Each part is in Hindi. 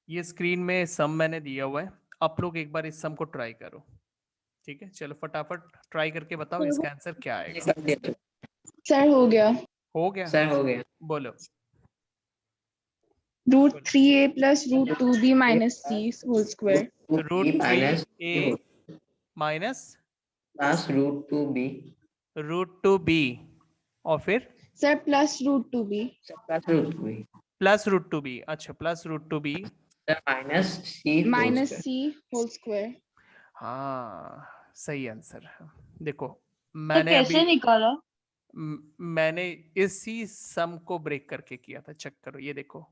ये स्क्रीन में सम मैंने दिया हुआ है, आप लोग एक बार इस सम को ट्राई करो। ठीक है, चलो फटाफट ट्राई करके बताओ इसका आंसर क्या आएगा। कर दिया सर हो गया। हो गया, सर, हो गया। बोलो। √3a plus √2b minus c whole square. √3a minus minus plus √2b √2b और फिर sir plus √2b। Plus √2b plus √2b। अच्छा, plus √2b minus c minus c whole square. हाँ, सही आंसर है। देखो तो मैंने कैसे अभी निकाला? मैंने इसी सम को ब्रेक करके किया था, चेक करो, ये देखो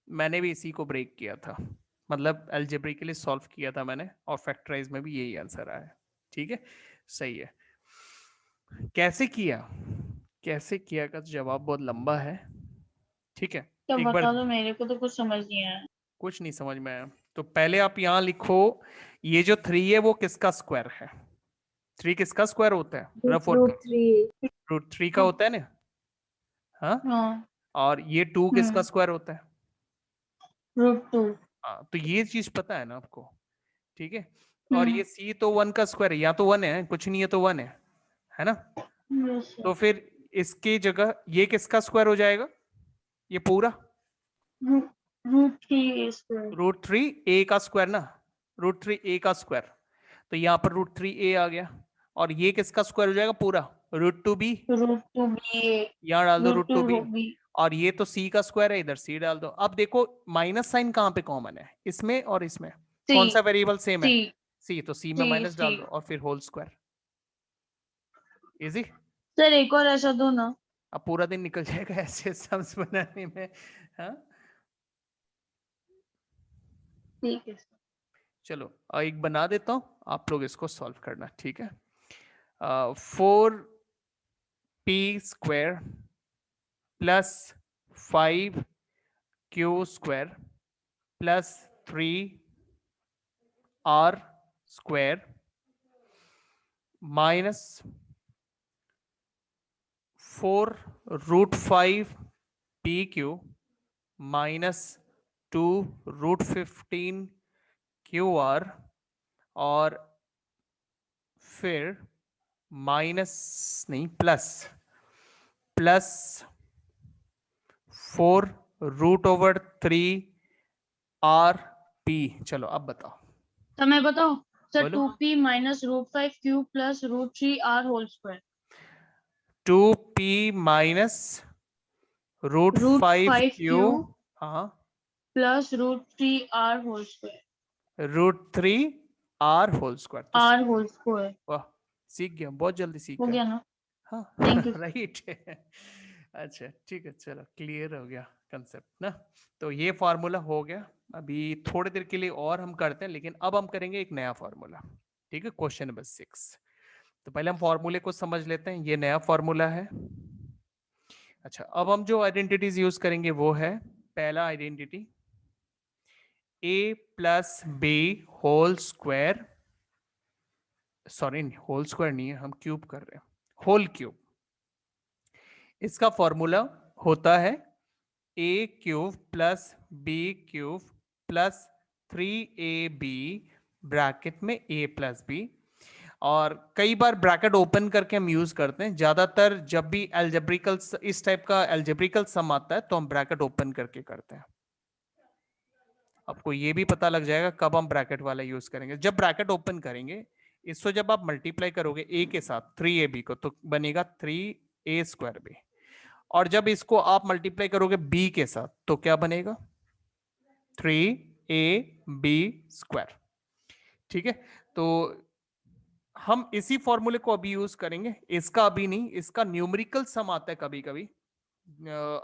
मैंने भी इसी को ब्रेक किया था, मतलब अलजेब्रिकली सॉल्व किया था मैंने, और फैक्टराइज में भी यही आंसर आया। ठीक है, सही है। कैसे किया, कैसे किया का जवाब बहुत लंबा है। ठीक है, तो एक बार बता दो, मेरे को तो कुछ समझ नहीं आया। कुछ नहीं समझ में आया तो पहले आप यहां लिखो, ये जो 3 है वो किसका स्क्वायर है। 3 किसका स्क्वायर होता है, रफ वर्क √3 का होता है ना। हाँ, हाँ। और ये 2 किसका स्क्वायर होता है। √2। हाँ, तो ये चीज पता है ना आपको। ठीक है, और ये हम्म। c तो 1 का स्क्वायर है, या तो 1 है, कुछ नहीं है तो 1 है ना। यस तो सर। फिर इसकी जगह ये किसका स्क्वायर हो जाएगा, ये पूरा √3a स्क्वायर। √3a का स्क्वायर ना, √3a का स्क्वायर। तो यहाँ पर √3a आ गया, और ये किसका स्क्वायर हो जाएगा पूरा, √2b। √2b। यहाँ डाल दो √2b, √2b। और ये तो c का स्क्वायर है, इधर c डाल दो। अब देखो माइनस साइन कहाँ पे कॉमन है, इसमें और इसमें, सी। कौन सा वेरिएबल सेम है, सी। c, तो c में सी। माइनस सी। डाल दो और फिर होल स्क्वायर। इजी। सर एक और ऐसा दो ना। अब पूरा दिन निकल जाएगा ऐसे सम्स बनाने में। हाँ, ठीक है सर। चलो एक बना देता हूं, आप लोग इसको सॉल्व करना। ठीक है, 4p² plus 5q² plus 3r² minus 4√5pq minus 2√15qr, और फिर माइनस नहीं प्लस 4√3rp। चलो अब बताओ, तो मैं बताऊं? सर बोलो। 2p minus √5q plus √3r whole square. 2p minus √5q, √5q हाँ, plus √3r whole square. √3r whole square. तो r होल स्क्वायर। वाह, सीख गया, बहुत जल्दी सीख हो गया। गया ना? हाँ थैंक यू। राइट। अच्छा ठीक है, चलो क्लियर हो गया कंसेप्ट ना। तो ये फॉर्मूला हो गया, अभी थोड़ी देर के लिए और हम करते हैं, लेकिन अब हम करेंगे एक नया फॉर्मूला। ठीक है, क्वेश्चन नंबर 6। तो पहले हम फॉर्मूले को समझ लेते हैं, ये नया फॉर्मूला है। अच्छा, अब हम जो आइडेंटिटीज यूज करेंगे वो है, पहला identity a plus B whole square, sorry whole square नहीं है, हम क्यूब कर रहे हैं, होल क्यूब। इसका फॉर्मूला होता है a³ plus b³ plus 3ab bracket में a प्लस b। और कई बार ब्रैकेट ओपन करके हम यूज करते हैं, ज्यादातर जब भी एल्जेब्रिकल इस टाइप का एल्जेब्रिकल सम आता है तो हम ब्रैकेट ओपन करके करते हैं। आपको ये भी पता लग जाएगा कब हम ब्रैकेट वाला यूज करेंगे, जब ब्रैकेट ओपन करेंगे। इसको जब आप मल्टीप्लाई करोगे a के साथ 3ab को, तो बनेगा 3a²b, और जब इसको आप मल्टीप्लाई करोगे b के साथ तो क्या बनेगा, 3ab²। ठीक है, तो हम इसी फॉर्मूले को अभी यूज करेंगे, इसका अभी नहीं, इसका न्यूमेरिकल सम आता है कभी कभी।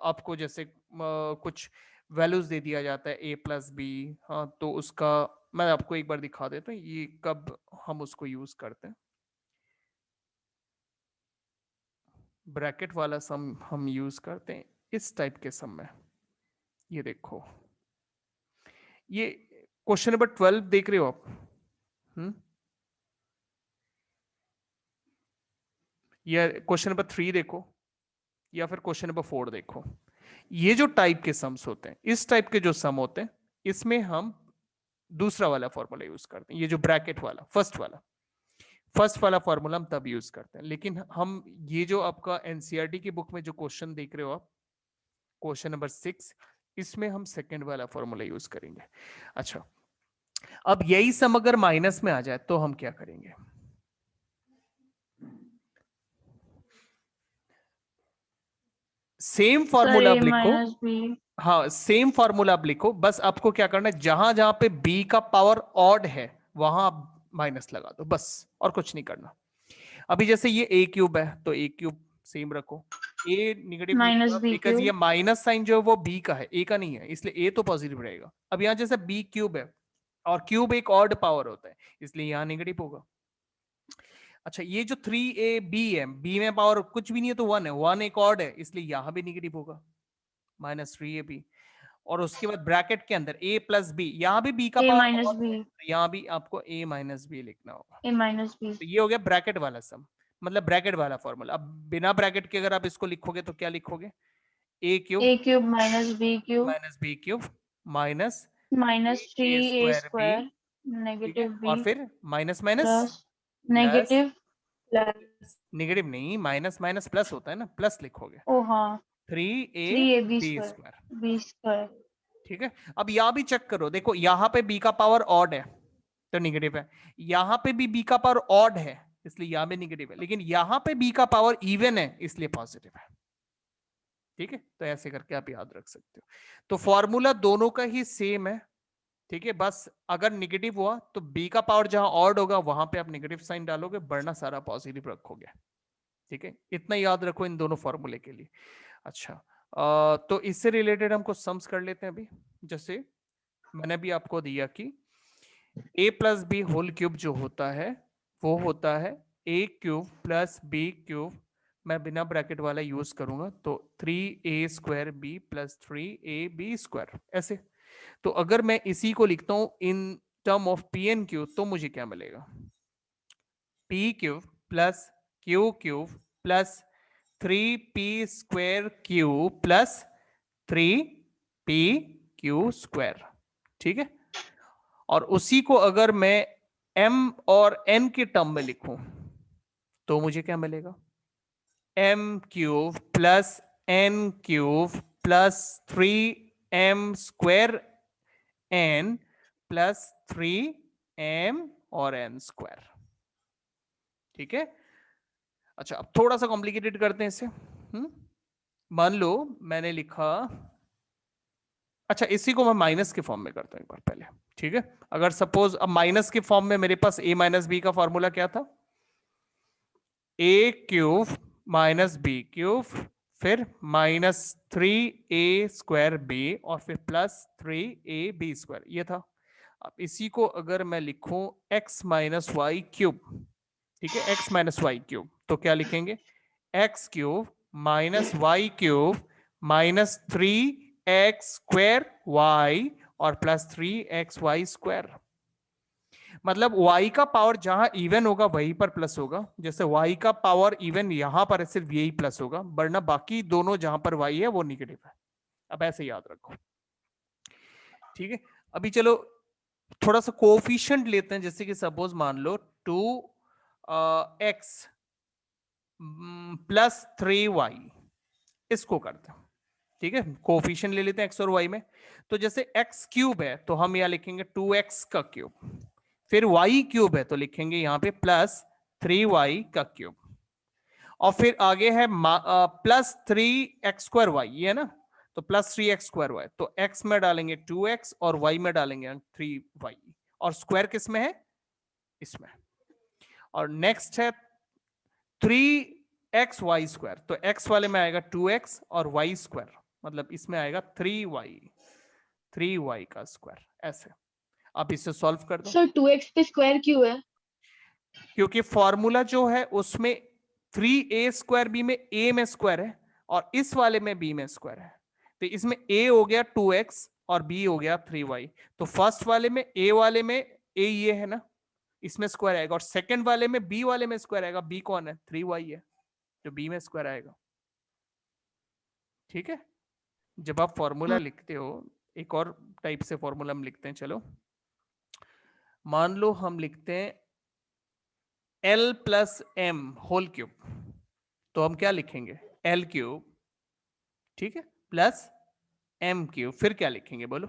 आपको जैसे कुछ वैल्यूज दे दिया जाता है a प्लस बी, हाँ, तो उसका मैं आपको एक बार दिखा देता हूँ ये कब हम उसको यूज करते हैं। ब्रैकेट वाला सम हम यूज करते हैं इस टाइप के सम में। ये देखो, ये क्वेश्चन नंबर 12 देख रहे हो आप। या क्वेश्चन नंबर 3 देखो, या फिर क्वेश्चन नंबर 4 देखो। ये जो टाइप के सम्स होते हैं, इस टाइप के जो सम होते हैं, इसमें हम दूसरा वाला फॉर्मूला यूज करते हैं, ये जो ब्रैकेट वाला फर्स्ट वाला फॉर्मूला हम तब यूज करते हैं। लेकिन हम ये जो आपका एनसीईआरटी की बुक में जो क्वेश्चन देख रहे हो आप, क्वेश्चन नंबर 6, इसमें हम सेकंड वाला फॉर्मूला यूज करेंगे। अच्छा, अब यही सम अगर माइनस में आ जाए तो हम क्या करेंगे? सेम फॉर्मूला आप लिखो। Minus B. हाँ, सेम फॉर्मूला आप लिखो, बस आपको क्या करना है, जहां जहां पे b का पावर ऑड है वहां आप माइनस लगा दो, बस, और कुछ नहीं करना। अभी जैसे ये a क्यूब है तो a क्यूब सेम रखो, a negative minus B because ये क्यूब। माइनस साइन जो है वो b का है, a का नहीं है, इसलिए a तो पॉजिटिव रहेगा। अब यहाँ जैसे b क्यूब है और क्यूब एक ऑड पावर होता है, इसलिए यहाँ नेगेटिव होगा। अच्छा, ये जो 3ab है, b में पावर कुछ भी नहीं है तो 1 है, 1 एक ऑड है, इसलिए यहाँ भी नेगेटिव होगा, -3ab। और उसके बाद ब्रैकेट के अंदर a प्लस बी, यहाँ भी b का ए पावर माइनस ऑड बी। है, तो यहाँ भी आपको a माइनस बी लिखना होगा। ए माइनस बी। तो ये हो गया ब्रैकेट वाला सम, मतलब ब्रैकेट वाला फॉर्मूला। अब बिना ब्रैकेट के अगर आप इसको लिखोगे तो क्या लिखोगे? a cube A cube minus B cube minus B cube minus minus 3a B, square ठीक है, नेगेटिव और बी फिर minus minus plus plus, negative plus. Negative नहीं, माइनस माइनस प्लस होता है ना, प्लस लिखोगे ओ हाँ 3ab 3ab square B square. ठीक है। अब यहाँ भी चेक करो, देखो यहाँ पे b का पावर ऑड है तो निगेटिव है, यहाँ पे भी b का पावर ऑड है इसलिए यहाँ भी निगेटिव है, लेकिन यहाँ पे b का पावर इवन है इसलिए पॉजिटिव है। ठीक है, तो ऐसे करके आप याद रख सकते हो। तो फॉर्मूला दोनों का ही सेम है, ठीक है, बस अगर निगेटिव हुआ तो b का पावर जहां ऑड होगा वहां पे आप नेगेटिव साइन डालोगे, वरना सारा पॉजिटिव रखोगे। ठीक है, इतना याद रखो इन दोनों फॉर्मूले के लिए। अच्छा, तो इससे रिलेटेड हमको सम्स कर लेते हैं अभी। जैसे मैंने भी आपको दिया कि a plus B whole cube जो होता है वो होता है a cube plus B cube, मैं बिना ब्रैकेट वाला यूज करूंगा तो 3a square b plus 3ab square, ऐसे। तो अगर मैं इसी को लिखता हूं in term of P N Q तो मुझे क्या मिलेगा? p cube plus q cube plus 3p square Q plus 3p Q square, ठीक है। और उसी को अगर मैं m और n के टर्म में लिखूं तो मुझे क्या मिलेगा? m cube plus n cube plus 3m square n plus 3m और n स्क्वायर, ठीक है। अच्छा, अब थोड़ा सा कॉम्प्लिकेटेड करते हैं इसे। मान लो मैंने लिखा, अच्छा इसी को मैं माइनस के फॉर्म में करता हूं एक बार पहले, ठीक है। अगर सपोज अब माइनस के फॉर्म में मेरे पास a माइनस बी का फॉर्मूला क्या था? a cube minus B cube फिर -3a स्क्वायर बी और फिर प्लस 3ab स्क्वायर, ये था। अब इसी को अगर मैं लिखूं x माइनस वाई क्यूब, ठीक है, x माइनस वाई क्यूब, तो क्या लिखेंगे? x cube minus Y cube minus 3x square y और प्लस 3xy स्क्वायर। मतलब y का पावर जहां इवन होगा वहीं पर प्लस होगा, जैसे y का पावर इवन यहां पर सिर्फ यही प्लस होगा, वरना बाकी दोनों जहां पर y है वो निगेटिव है। अब ऐसे याद रखो, ठीक है। अभी चलो थोड़ा सा कोफिशिएंट लेते हैं, जैसे कि सपोज मान लो 2x प्लस 3y, इसको करते हैं, ठीक है। कोफिशिएंट ले लेते हैं x और y में, तो जैसे x क्यूब है तो हम यहाँ लिखेंगे 2x का क्यूब, फिर y क्यूब है तो लिखेंगे यहाँ पे प्लस 3y का क्यूब, और फिर आगे है प्लस 3x स्क्वायर y, ये है ना, तो प्लस 3x स्क्वायर y, तो x में डालेंगे 2x और y में डालेंगे 3y, और स्क्वायर किस में है? इसमें। और नेक्स्ट है 3xy स्क्वायर, तो x वाले में आएगा 2x और y स्क्वायर, मतलब इसमें आएगा 3y का स्क्वायर, ऐसे। आप इसे सॉल्व कर दो। सर 2x पे स्क्वायर क्यों है? क्योंकि फॉर्मूला जो है उसमें 3a स्क्वायर b में a में स्क्वायर है और इस वाले में b में स्क्वायर है, तो इसमें a हो गया 2x और b हो गया 3y, तो फर्स्ट वाले में a वाले में a ये है ना, इसमें स्क्वायर आएगा, और सेकंड वाले में b वाले में स्क्वायर आएगा, b कौन है? 3y है, तो b में स्क्वायर आएगा, ठीक है। जब आप फॉर्मूला लिखते हो, एक और टाइप से फॉर्मूला हम लिखते हैं, चलो मान लो हम लिखते हैं L plus M whole cube, तो हम क्या लिखेंगे L क्यूब, ठीक है, प्लस M क्यूब, फिर क्या लिखेंगे बोलो,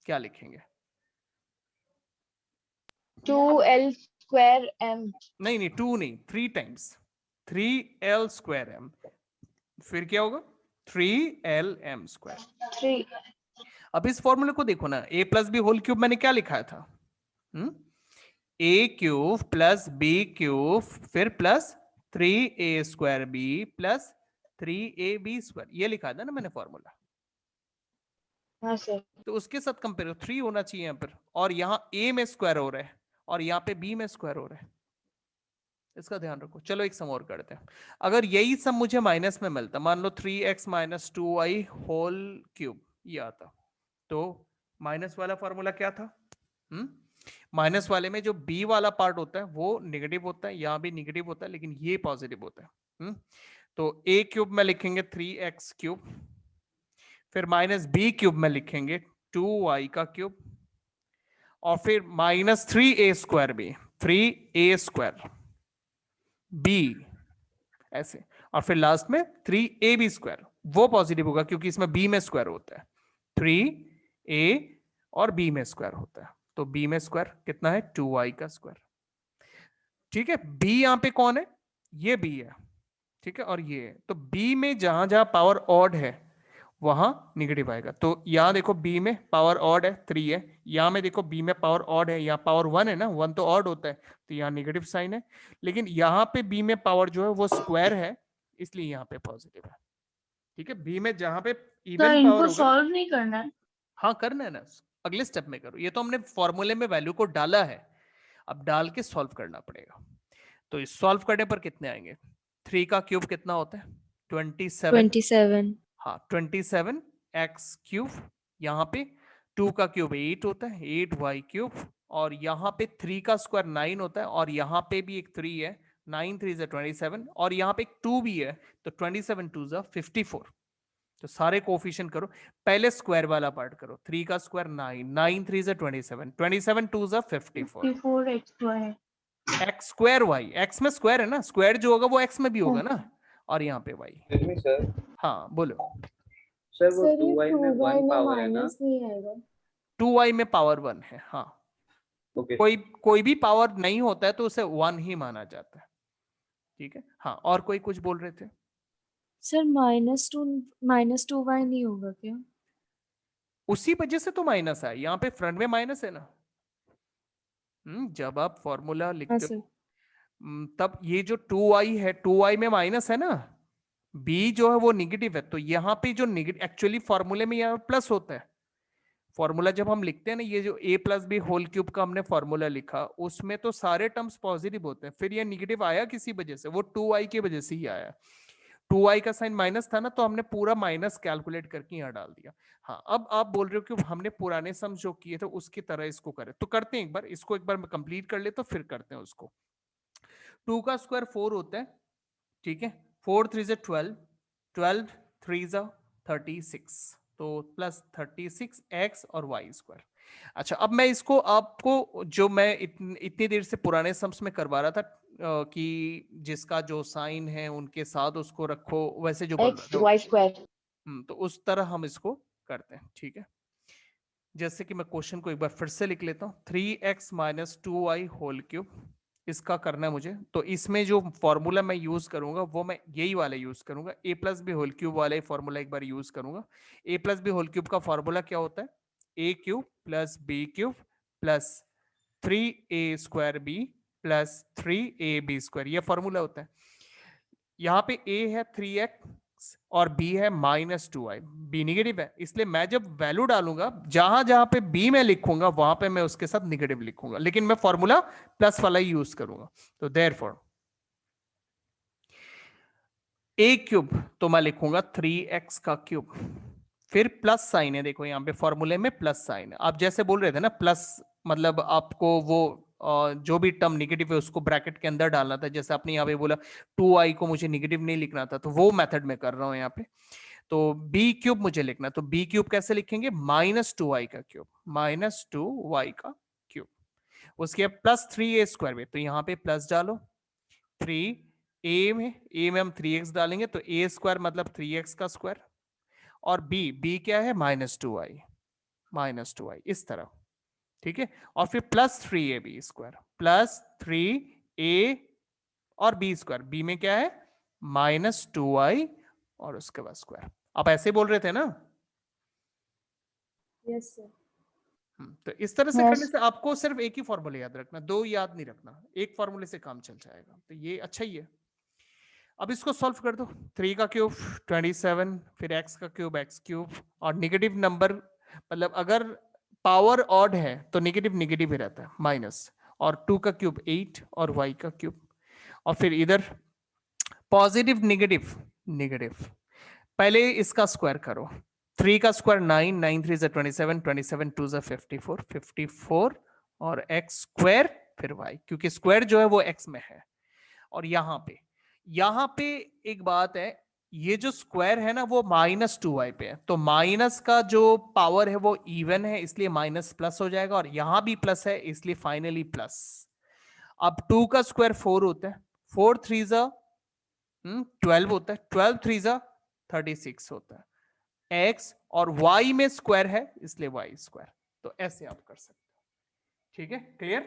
क्या लिखेंगे? 2L square M. नहीं नहीं, 2 नहीं, 3 टाइम्स 3L स्क्वायर एम, फिर क्या होगा 3LM स्क्वायर। 3. अब इस फॉर्मूले को देखो ना, A plus B whole cube मैंने क्या लिखा था, A cube plus B cube फिर plus 3A square B plus 3AB square, ये लिखा था ना मैंने फॉर्मूला। हाँ सर. तो उसके साथ कंपेयर, 3 होना चाहिए यहाँ पर, और यहाँ A में स्क्वायर हो रहा है और यहाँ पे B में स्क्वायर हो रहा है, इसका ध्यान रखो। चलो एक सम और करते हैं। अगर यही सम मुझे माइनस में मिलता, मान लो 3x minus 2y whole cube ये आता, तो माइनस वाला फॉर्मूला क्या था? माइनस वाले में जो b वाला पार्ट होता है वो नेगेटिव होता है, यहाँ भी नेगेटिव होता है, लेकिन ये पॉजिटिव होता है। तो a क्यूब में लिखेंगे 3x क्यूब, फिर माइनस b क्यूब में लिखेंगे 2y का क्यूब, और फिर minus 3a square b, 3a square b ऐसे, और फिर लास्ट में 3ab स्क्वायर, वो पॉजिटिव होगा क्योंकि इसमें b में स्क्वायर होता है, 3a और b में स्क्वायर होता है, तो b में स्क्वायर कितना है 2y का स्क्वायर, ठीक है। b यहां पे कौन है, ये b है, ठीक है, और ये है, तो b में जहां जहां पावर ऑड है वहां नेगेटिव आएगा। तो यहां देखो b में पावर ऑड है 3 है, यहां में देखो b में पावर ऑड है, यहाँ पावर 1 है ना, 1 तो ऑड होता है, तो यहाँ नेगेटिव साइन है, लेकिन यहाँ पे b में पावर जो है वो स्क्वायर है, इसलिए यहाँ पे पॉजिटिव है, ठीक है। b में जहां पे सर इवन पावर इनको होगा, सॉल्व नहीं करना है? हाँ करना है ना, अगले स्टेप में करो, ये तो हमने फॉर्मूले में वैल्यू को डाला है, अब डाल के सॉल्व करना पड़ेगा। तो इस सॉल्व करने पर कितने आएंगे, 3 का क्यूब कितना होता है 27, हाँ 27 एक्स क्यूब, यहाँ पे 2 का क्यूब 8 होता है 8y क्यूब, और यहाँ पे 3 का स्क्वायर 9 होता है, और यहाँ पे भी एक 3 है, 9 3 27, और यहाँ पे एक 2 भी है, तो 27 2 54। तो सारे कोफिशिएंट करो, पहले स्क्वायर वाला पार्ट करो, 3 का स्क्वायर 9, 9 3 27, 27 2 54, 54 है। एक्स स्क्वायर वाई, एक्स में स्क्वायर है ना, स्क्वायर जो होगा वो एक्स में भी होगा ना, और यहाँ पे वाई। सर हाँ बोलो। सर वो 2y में 1 पावर है ना, 2y में पावर 1 है, हाँ ओके कोई भी पावर नहीं होता है तो उसे 1 ही माना जाता है, ठीक है। हाँ और कोई कुछ बोल रहे थे? सर -2y नहीं होगा क्या? उसी वजह से तो माइनस है, यहाँ पे फ्रंट में माइनस है ना। जब आप फॉर्मूला हाँ लिखते सर। हो तब ये जो 2y है 2y में माइनस है ना, b जो है वो निगेटिव है, तो यहाँ पे जो निगेटिव एक्चुअली फॉर्मूले में यहाँ प्लस होता है। फॉर्मूला जब हम लिखते हैं ना, ये जो a plus B whole cube का हमने फॉर्मूला लिखा, उसमें तो सारे टर्म्स पॉजिटिव होते हैं, फिर ये निगेटिव आया किसी वजह से, वो 2y की वजह से ही आया, 2y का साइन माइनस था ना, तो हमने पूरा माइनस कैलकुलेट करके यहाँ डाल दिया। हाँ अब आप बोल रहे हो कि हमने पुराने सम जो किए थे उसकी तरह इसको करें, तो करते हैं एक बार इसको, एक बार कंप्लीट कर ले तो फिर करते हैं उसको। 2 का स्क्वायर 4 होता है, ठीक है, 4 3 12, 12 3 36, तो प्लस 36 एक्स और वाई स्क्वायर। अच्छा अब मैं इसको आपको जो मैं इतनी देर से पुराने सम्स में करवा रहा था कि जिसका जो साइन है उनके साथ उसको रखो, वैसे जो बोल रहा था y square. तो उस तरह हम इसको करते हैं, ठीक है। जैसे कि मैं क्वेश्चन को एक बार फिर से लिख लेता हूँ, 3x minus 2y whole cube, इसका करना है मुझे, तो इसमें जो फॉर्मूला मैं यूज करूंगा वो मैं यही वाला यूज करूंगा, a plus B whole cube वाला ही फॉर्मूला एक बार यूज करूंगा। a plus B whole cube का फॉर्मूला क्या होता है, a cube plus B cube plus 3a square B plus 3ab square, ये फॉर्मूला होता है। यहाँ पे a है 3x और b है -2y, b निगेटिव है, इसलिए मैं जब वैल्यू डालूंगा जहां जहां पे b में लिखूंगा वहां पे मैं उसके साथ निगेटिव लिखूंगा, लेकिन मैं फॉर्मूला प्लस वाला ही यूज करूंगा। तो देयरफॉर a क्यूब तो मैं लिखूंगा 3x का क्यूब, फिर प्लस साइन है, देखो यहाँ पे फॉर्मूले में प्लस साइन है, आप जैसे बोल रहे थे ना प्लस मतलब आपको वो जो भी टर्म निगेटिव है उसको ब्रैकेट के अंदर डालना था, जैसे आपने यहाँ पे बोला 2i को मुझे निगेटिव नहीं लिखना था, तो वो मेथड में कर रहा हूँ यहाँ पे। तो b क्यूब मुझे लिखना, तो b क्यूब कैसे लिखेंगे, -2y का क्यूब, -2y का क्यूब। उसके बाद +3a स्क्वायर में, तो यहाँ पे प्लस डालो, 3a में हम 3x डालेंगे, तो a स्क्वायर मतलब 3x का स्क्वायर, और b क्या है, -2y इस तरह, ठीक है। और फिर +3ab स्क्वायर, +3a और b स्क्वायर, b में क्या है, -2y और उसके बाद स्क्वायर। आप ऐसे बोल रहे थे ना? Yes sir. तो इस तरह से Yes. करने से आपको सिर्फ एक ही फॉर्मूला याद रखना, दो याद नहीं रखना, एक फॉर्मूले से काम चल जाएगा, तो ये अच्छा ही है। अब इसको सॉल्व कर दो, 3 का क्यूब 27, फिर x का क्यूब x क्यूब, और नेगेटिव नंबर मतलब अगर पावर ऑड है तो नेगेटिव नेगेटिव ही रहता है, माइनस, और 2 का क्यूब 8 और y का क्यूब, और फिर इधर पॉजिटिव नेगेटिव नेगेटिव, पहले इसका स्क्वायर करो, 3 का स्क्वायर 9, 9 3 is 27, 27 2 is 54, 54 और x स्क्वायर फिर y, क्योंकि स्क्वायर जो है वो x में है। और यहाँ पे एक बात है, ये जो स्क्वायर है ना वो -2y पे है, तो माइनस का जो पावर है वो इवन है, इसलिए माइनस प्लस हो जाएगा, और यहां भी प्लस है इसलिए फाइनली प्लस। अब 2 का स्क्वायर 4 होता है, 4 3 जा 12 होता है, 12 3 जा 36 होता है, x और y में स्क्वायर है इसलिए y स्क्वायर। तो ऐसे आप कर सकते हो, ठीक है, क्लियर?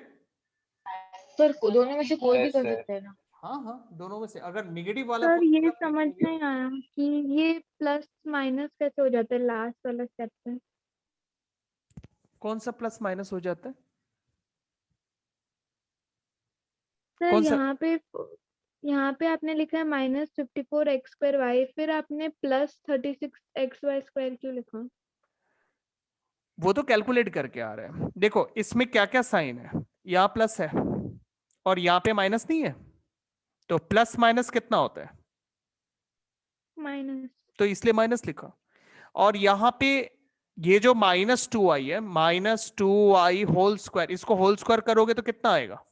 सर दोनों में से कोई भी कर सकते हैं ना? हाँ हाँ, दोनों में से अगर नेगेटिव वाला सर ये फॉर्मूला आप समझ लिखेंगे, नहीं आया कि ये प्लस माइनस कैसे हो जाता है लास्ट वाला स्टेप पे। कौन सा प्लस माइनस हो जाता है? सर कौन सा? यहाँ पे आपने लिखा है -54x²y, फिर आपने +36xy² क्यों लिखा? वो तो कैलकुलेट करके आ रहा है, देखो इसमें क्या क्या साइन है, यहाँ प्लस है और यहाँ पे माइनस नहीं है, तो प्लस माइनस कितना होता है, माइनस। तो इसलिए माइनस लिखा। और यहाँ पे ये जो -2y है, -2y होल स्क्वायर, इसको होल स्क्वायर करोगे तो कितना आएगा?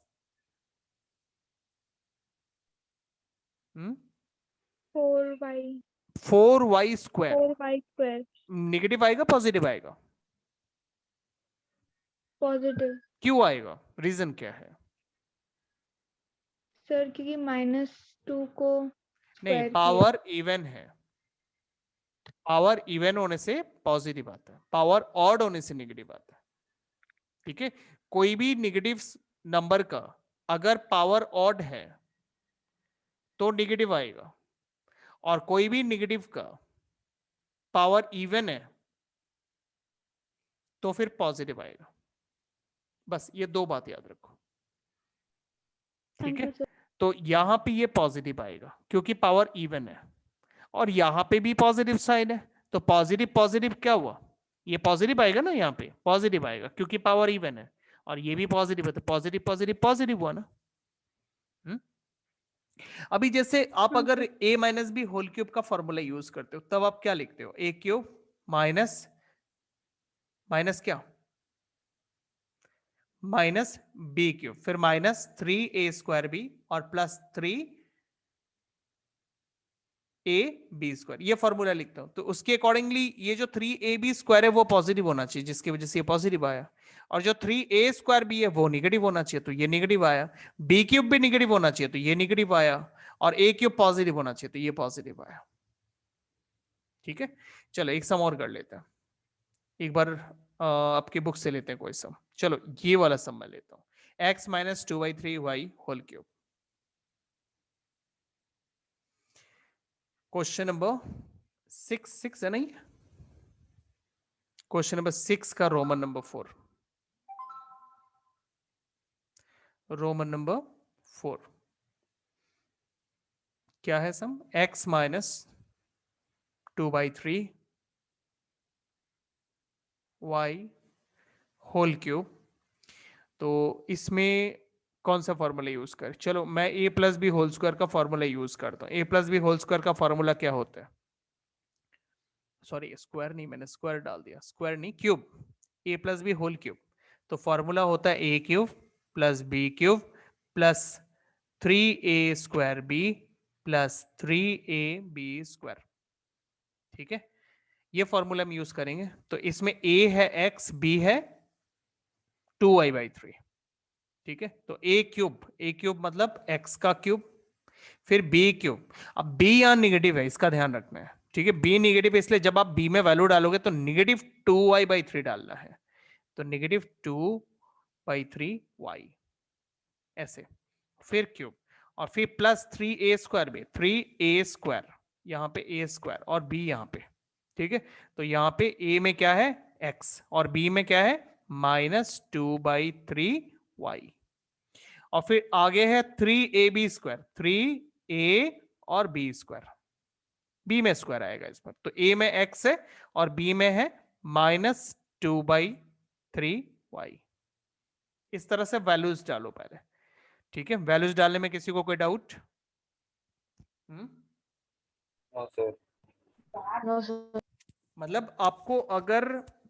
4y 4y square. 4y²। Negative आएगा पॉजिटिव आएगा? पॉजिटिव। क्यों आएगा, रीजन क्या है? सर क्योंकि -2 को नहीं, स्क्वायर किया। पावर इवन है, पावर इवन होने से पॉजिटिव आता है, पावर ऑड होने से नेगेटिव आता है, ठीक है। कोई भी नेगेटिव नंबर का अगर पावर ऑड है तो नेगेटिव आएगा, और कोई भी नेगेटिव का पावर इवन है तो फिर पॉजिटिव आएगा। बस ये दो बात याद रखो, ठीक है। तो यहां पे ये पॉजिटिव आएगा क्योंकि पावर इवन है, और यहां पे भी पॉजिटिव साइन है, तो पॉजिटिव पॉजिटिव क्या हुआ, ये पॉजिटिव आएगा ना, यहाँ पे पॉजिटिव आएगा क्योंकि पावर इवन है, और ये भी पॉजिटिव है, तो पॉजिटिव पॉजिटिव पॉजिटिव हुआ ना। अभी जैसे आप अगर a minus B whole cube का फॉर्मूला यूज करते हो तब आप क्या लिखते हो, a क्यूब माइनस माइनस क्या, माइनस बी क्यूब, फिर -3a² b और +3ab², ये फॉर्मूला लिखता हूं, तो उसके अकॉर्डिंगली ये जो 3ab² है वो पॉजिटिव होना चाहिए, जिसकी वजह से ये पॉजिटिव आया, और जो 3a² है वो नेगेटिव होना चाहिए, तो ये नेगेटिव आया, b³ भी नेगेटिव होना चाहिए तो ये नेगेटिव आया, और a³ पॉजिटिव होना चाहिए तो ये पॉजिटिव आया, ठीक है। चलो एक सम और कर लेते हैं, एक बार आपकी बुक से लेते हैं कोई सम। चलो ये वाला सम मैं लेता हूं, x - 2y3y होल क्यूब। क्वेश्चन नंबर 6 है नहीं, क्वेश्चन नंबर 6 का रोमन नंबर 4, रोमन नंबर 4 क्या है सम, x - 2/3 y होल क्यूब। तो इसमें कौन सा फॉर्मूला यूज कर, चलो मैं a+b होल स्क्वायर का फॉर्मूला यूज करता हूँ। a+b होल स्क्वायर का फॉर्मूला क्या होता है, सॉरी स्क्वायर नहीं, मैंने स्क्वायर डाल दिया, स्क्वायर नहीं क्यूब, a+b होल क्यूब, तो फॉर्मूला होता है a³ + b³ + 3a² b + 3ab², ठीक है, ये फॉर्मूला हम यूज करेंगे। तो इसमें a है x, b है 2y/3। ठीक है, तो a क्यूब मतलब x का क्यूब, फिर b क्यूब। अब b यहां निगेटिव है, इसका ध्यान रखना है। ठीक है, b निगेटिव, इसलिए जब आप b में वैल्यू डालोगे तो निगेटिव 2y/3 डालना है। तो निगेटिव 2/3y ऐसे, फिर क्यूब, और फिर प्लस 3a² भी, 3a², यहां पे a² और b यहां पे। ठीक है, तो यहां पे a में क्या है x और b में क्या है -2/3y, और फिर आगे है 3ab², 3a और b², b में स्क्वायर आएगा इस पर। तो a में x है और b में है -2/3y। इस तरह से वैल्यूज डालो पहले। ठीक है, वैल्यूज डालने में किसी को कोई doubt? No sir. No, sir. मतलब आपको अगर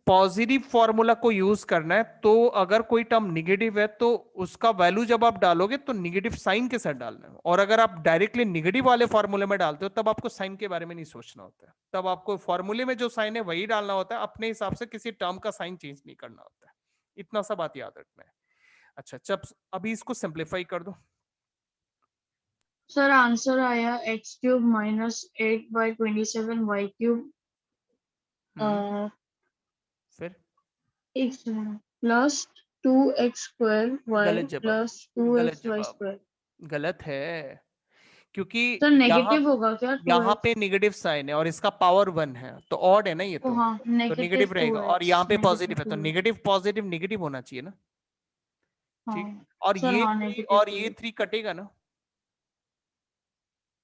पॉजिटिव फॉर्मूला को यूज करना है तो अगर कोई टर्म निगेटिव है तो उसका वैल्यू जब आप डालोगे तो निगेटिव साइन के साथ डालना है, और अगर आप डायरेक्टली निगेटिव वाले फॉर्मूले में डालते हो तब आपको साइन के बारे में नहीं सोचना होता है। तब आपको फॉर्मूले में जो साइन है वही डालना होता है, अपने हिसाब से किसी टर्म का साइन चेंज नहीं करना होता है। इतना सा बात याद रखना है। अच्छा, जब अभी इसको सिंप्लीफाई कर दो। सर आंसर आया x³ -8/27 y³ फिर x प्लस 2x² y गलत जवाब, प्लस गलत 2xy²। जवाब, गलत है, क्योंकि सर यहाँ नेगेटिव होगा क्या? यहाँ 2x? पे निगेटिव साइन है और इसका पावर 1 है तो ऑड है ना ये, ओ तो हाँ, निगेटिव रहेगा, और -2x, यहाँ पे पॉजिटिव है तो -2x। निगेटिव पॉजिटिव निगेटिव होना चाहिए ना। ठीक, हाँ और सर, ये हाँ 3 और ये -2x। 3 कटेगा ना।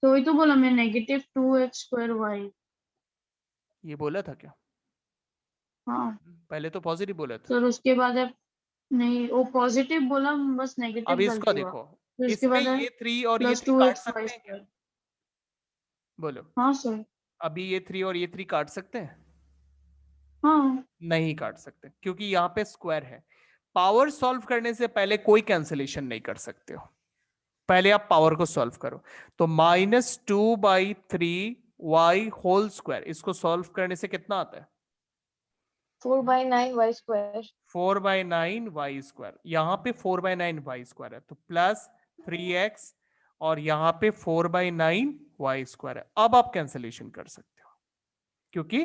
तो वही तो बोला मैं, -2x²y। ये बोला था क्या? हाँ पहले तो पॉजिटिव बोला था। सर, उसके बाद है नहीं, वो पॉजिटिव बोला, बस नेगेटिव अब इसको गलती हुआ। देखो, फिर उसके इसमें बाद है ये 3 और ये प्लस 3 काट सकते हैं क्या? 2xy²। बोलो, हाँ सर। अभी ये 3 और ये 3 काट सकते हैं? हाँ नहीं काट सकते, क्योंकि यहाँ पे स्क्वायर है। पावर सॉल्व करने से पहले कोई कैंसिलेशन नहीं कर सकते हो, पहले आप पावर को सॉल्व करो। तो -2/3y² इसको सॉल्व करने से कितना आता है? 4/9y²। 4/9y²। यहाँ पे 4/9y² है तो प्लस 3x, और यहाँ पे 4/9y² है। अब आप कैंसिलेशन कर सकते हो क्योंकि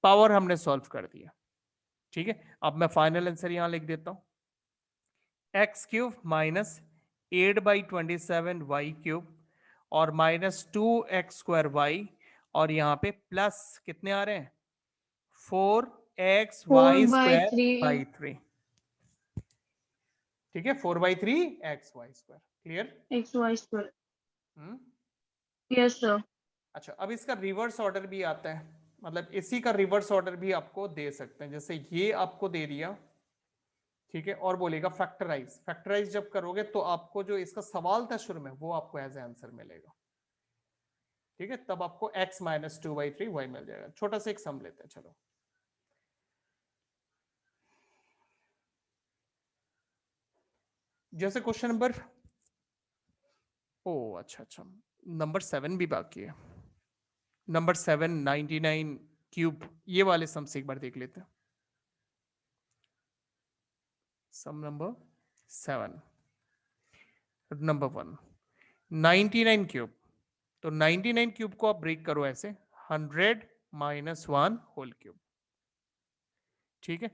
पावर हमने सॉल्व कर दिया। ठीक है, अब मैं फाइनल आंसर यहां लिख देता हूं, x³ -8/27y³ और -2x²y, और यहाँ पे प्लस कितने आ रहे हैं 4xy²/3। ठीक है, 4/3xy²। Clear? xy²। Yes sir. अच्छा, अब इसका रिवर्स ऑर्डर भी आता है, मतलब इसी का रिवर्स ऑर्डर भी आपको दे सकते हैं। जैसे ये आपको दे दिया, ठीक है, और बोलेगा फैक्टराइज। फैक्टराइज जब करोगे तो आपको जो इसका सवाल था शुरू में वो आपको एज आंसर मिलेगा। ठीक है, तब आपको x -2/3y मिल जाएगा। छोटा सा एक सम लेते हैं, चलो। जैसे क्वेश्चन नंबर, ओ अच्छा, नंबर 7 भी बाकी है। नंबर 7 99³ ये वाले सम से एक बार देख लेते हैं। सम नंबर 7, नंबर 1 99³। तो 99³ को आप ब्रेक करो ऐसे, 100 - 1 होल क्यूब। ठीक है,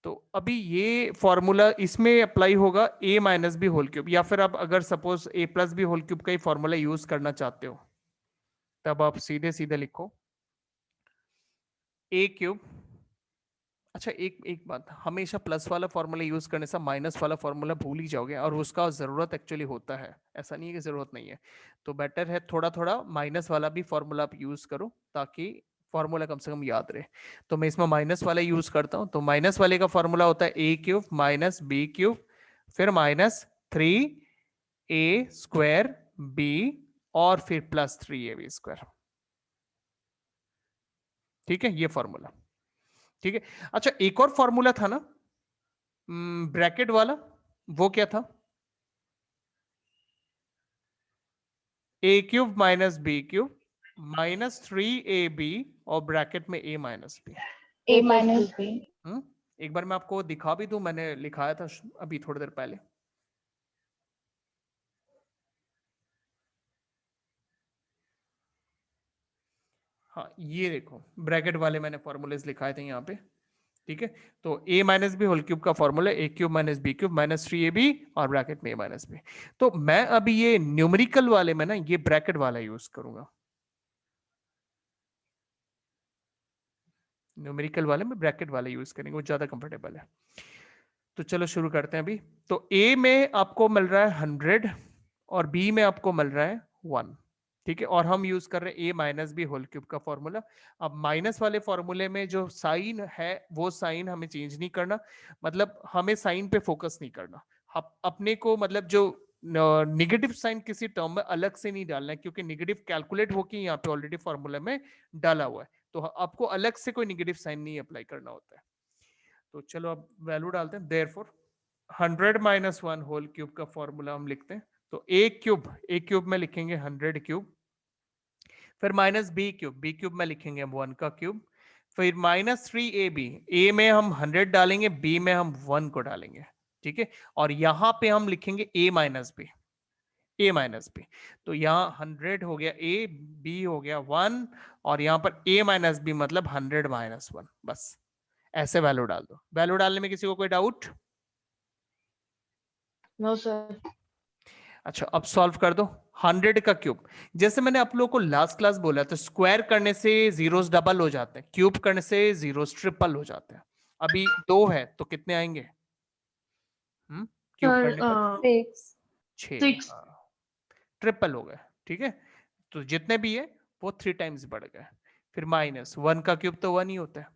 तो अभी ये फॉर्मूला इसमें अप्लाई होगा a - b होल क्यूब, या फिर आप अगर suppose a + b whole cube का ही फॉर्मूला यूज करना चाहते हो तब आप सीधे सीधे लिखो a³। अच्छा, एक बात, हमेशा प्लस वाला फॉर्मूला यूज करने से माइनस वाला फॉर्मूला भूल ही जाओगे, और उसका जरूरत एक्चुअली होता है, ऐसा नहीं है कि जरूरत नहीं है। तो बेटर है थोड़ा थोड़ा माइनस वाला भी फॉर्मूला आप यूज करो ताकि फॉर्मूला कम से कम याद रहे। तो मैं इसमें माइनस वाला यूज करता हूं। तो माइनस वाले का फॉर्मूला होता है a³ - b³ फिर -3a²b और फिर +3ab²। ठीक है, ये फॉर्मूला। ठीक है, अच्छा एक और फॉर्मूला था ना ब्रैकेट वाला, वो क्या था? a³ - b³ -3ab और ब्रैकेट में a minus b। A minus B. एक बार मैं आपको दिखा भी दूं, मैंने लिखाया था अभी थोड़ी देर पहले। हाँ ये देखो ब्रैकेट वाले मैंने फॉर्मूलेस लिखाए थे यहाँ पे, ठीक है। तो a minus B whole cube का formula a cube minus B cube minus 3ab और ब्रैकेट में a माइनस बी। तो मैं अभी ये न्यूमेरिकल वाले में ना ये ब्रैकेट वाला यूज करूंगा, न्यूमेरिकल वाले में ब्रैकेट वाला यूज करेंगे, वो ज्यादा कंफर्टेबल है। तो चलो शुरू करते हैं अभी। तो a में आपको मिल रहा है 100 और b में आपको मिल रहा है 1, ठीक है। और हम यूज कर रहे हैं a minus B whole cube का फॉर्मूला। अब माइनस वाले फॉर्मूले में जो साइन है वो साइन हमें चेंज नहीं करना, मतलब हमें साइन पे फोकस नहीं करना। अपने को मतलब जो निगेटिव साइन किसी टर्म में अलग से नहीं डालना है, क्योंकि निगेटिव कैलकुलेट होके यहाँ पे ऑलरेडी फॉर्मूला में डाला हुआ है, तो आपको अलग से कोई निगेटिव साइन नहीं अप्लाई करना होता है। तो चलो अब वैल्यू डालते हैं। देयरफॉर 100 माइनस 1 होल क्यूब का फॉर्मूला हम लिखते हैं। तो a क्यूब में लिखेंगे 100 क्यूब, फिर माइनस b क्यूब में लिखेंगे हम 1 का क्यूब, फिर माइनस 3ab, a में हम 100 डालेंगे, b में हम 1 को डालेंगे, ठीक है। और यहां पे हम लिखेंगे a माइनस b। तो यहाँ 100 हो गया a, b हो गया 1, और यहाँ पर a माइनस b मतलब 100 माइनस 1। बस ऐसे वैल्यू डाल दो। वैल्यू डालने में किसी को कोई डाउट? No sir. अच्छा अब सॉल्व कर दो। 100 का क्यूब, जैसे मैंने आप लोगों को लास्ट क्लास बोला था, स्क्वायर करने से जीरोस डबल हो जाते हैं, क्यूब करने से जीरोस ट्रिपल हो जाते हैं। अभी 2 है तो कितने आएंगे? क्यूब सर करने पर 6 6, ट्रिपल हो गए, ठीक है। तो जितने भी है वो 3 टाइम्स बढ़ गए। फिर माइनस 1 का क्यूब तो 1 ही होता है।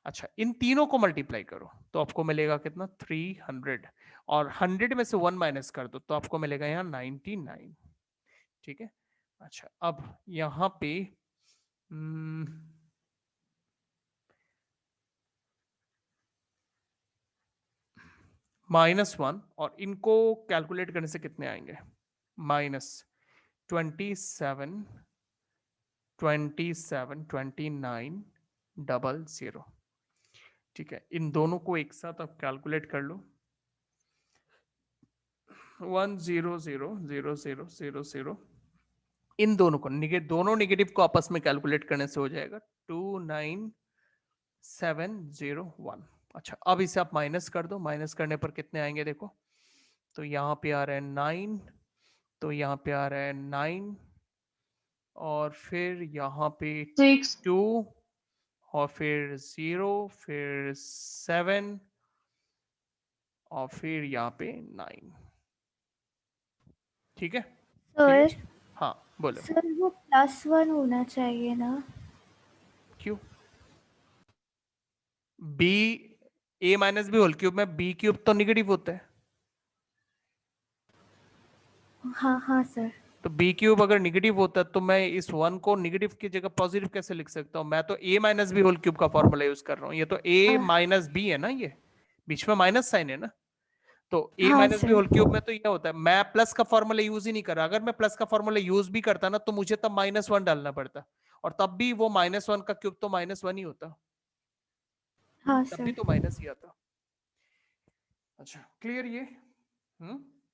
अच्छा इन तीनों को मल्टीप्लाई करो तो आपको मिलेगा कितना? 300, और 100 में से 1 माइनस कर दो तो आपको मिलेगा यहाँ 99, ठीक है। अच्छा अब यहां पे -1, और इनको कैलकुलेट करने से कितने आएंगे? -27 2900, ठीक है। इन दोनों को एक साथ आप कैलकुलेट कर लो। 1000000, इन दोनों को दोनों नेगेटिव को आपस में कैलकुलेट करने से हो जाएगा 29701। अच्छा अब इसे आप माइनस कर दो, माइनस करने पर कितने आएंगे देखो। तो यहाँ पे आ रहा है 9, तो यहाँ पे आ रहा है 9, और फिर यहाँ पे 2, और फिर 0, फिर 7, और फिर यहाँ पे 9, ठीक है। सर हाँ बोलो। सर वो +1 होना चाहिए ना? क्यों? B a minus B whole cube में b क्यूब तो निगेटिव होता है, हाँ हाँ सर। तो b क्यूब अगर निगेटिव होता है तो मैं इस 1 को निगेटिव की जगह पॉजिटिव कैसे लिख सकता हूं? मैं तो a minus B whole cube का फॉर्मूला यूज कर रहा हूं, ये तो a माइनस बी है ना, ये बीच में माइनस साइन है ना। तो a हाँ minus B sir. Whole cube में तो ये होता है, मैं प्लस का फॉर्मूला यूज ही नहीं कर रहा। अगर मैं प्लस का फॉर्मूला यूज भी करता ना तो मुझे तब -1 डालना पड़ता, और तब भी वो -1 का क्यूब तो -1 ही होता, हाँ तब भी सर। तो माइनस ही आता। अच्छा क्लियर ये?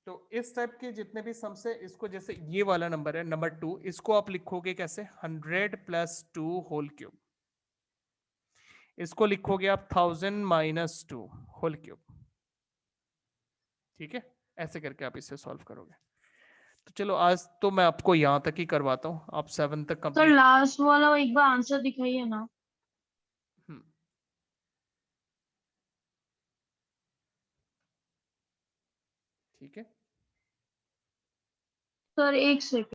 तो इस टाइप के जितने भी सम्स है, इसको जैसे ये वाला नंबर है नंबर 2, इसको आप लिखोगे कैसे? 100 + 2 होल क्यूब। इसको लिखोगे आप 1000 - 2 होल क्यूब, ठीक है। ऐसे करके आप इसे सॉल्व करोगे। तो चलो आज तो मैं आपको यहां तक ही करवाता हूं, आप 7 तक सर कंप्लीट। लास्ट वाला एक बार आंसर दिखाइए ना। ठीक है। सर एक सेकंड।